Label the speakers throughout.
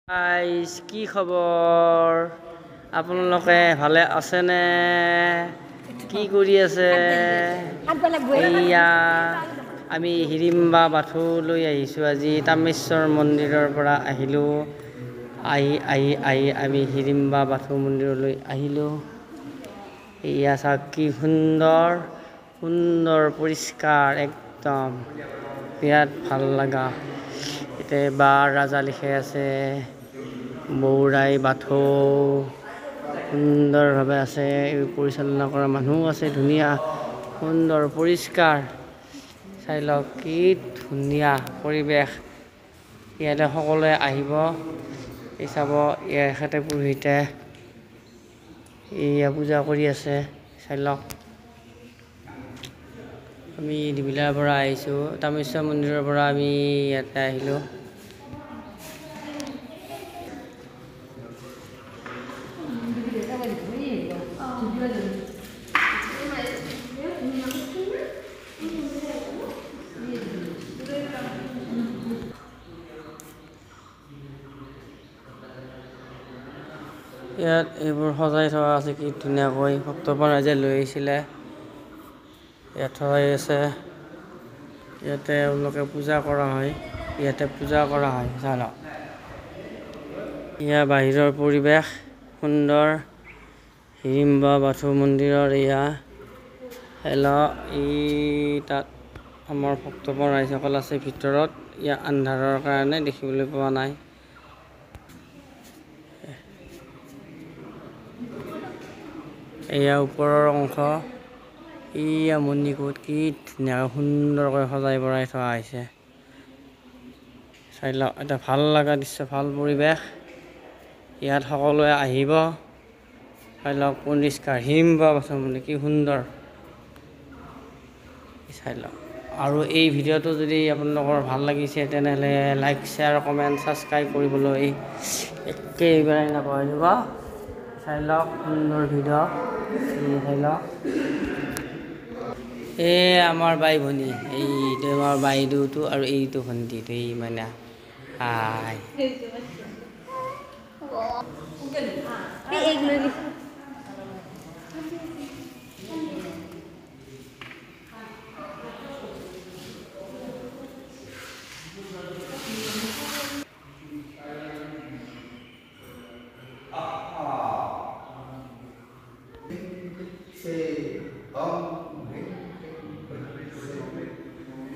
Speaker 1: guys কি খবৰ আপোনালোকে ভালে আছেনে কি কৰি আছে এয়া আমি হিৰিম্বা বাথৌলৈ আহিছোঁ আজি তামেশ্বৰ মন্দিৰৰ পৰা আহিলোঁ আহি আমি হিৰিম্বা বাথৌ মন্দিৰলৈ আহিলোঁ এয়া চাওক কি সুন্দৰ পৰিষ্কাৰ একদম বিৰাট ভাল লগা এতে বা ৰাজা লিখে আছে বৌৰাই বাথৌ সুন্দৰভাৱে আছে পৰিচালনা কৰা মানুহ আছে ধুনীয়া সুন্দৰ পৰিষ্কাৰ চাই লওক কি ধুনীয়া পৰিৱেশ ইয়াতে সকলোৱে আহিব এই চাব এখেতে পুৰোহিতে এয়া পূজা কৰি আছে চাই লওক আমি ডিবিলাৰ পৰা আহিছোঁ তামেশ্বৰ মন্দিৰৰ পৰা আমি ইয়াতে আহিলোঁ ইয়াত এইবোৰ সজাই থোৱা আছে কি ধুনীয়াকৈ ভক্তপ্ৰাণ ৰাইজে লৈ আহিছিলে ইয়াত থোৱাই আছে ইয়াতে তেওঁলোকে পূজা কৰা হয় চাই লওক এয়া বাহিৰৰ পৰিৱেশ সুন্দৰ হিৰিম্বা বাথৌ মন্দিৰৰ এয়া এই তাত আমাৰ ভক্তপ্ৰাণ ৰাইজসকল আছে ভিতৰত ইয়াত আন্ধাৰৰ কাৰণে দেখিবলৈ পোৱা নাই এয়া ওপৰৰ অংশ এয়া মন্দিৰটোত কি ধুনীয়াকৈ সুন্দৰকৈ সজাই পৰাই থোৱা হৈছে চাই লওক এটা ভাল লগা দৃশ্য ভাল পৰিৱেশ ইয়াত সকলোৱে আহিব চাই লওক পৰিষ্কাৰ হিৰিম্বা বাথৌ মন্দিৰ কি সুন্দৰ চাই লওক আৰু এই ভিডিঅ'টো যদি আপোনালোকৰ ভাল লাগিছে তেনেহ'লে লাইক শ্বেয়াৰ কমেণ্ট ছাবস্ক্ৰাইব কৰিবলৈ একেবাৰে নাপাহৰিব চাই লওক সুন্দৰ ভিডিঅ' চাই লওক এই আমাৰ বাই ভনী এইটো আমাৰ বাইদেউটো আৰু এইটো ভণ্টিটো এই মানে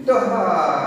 Speaker 2: Doha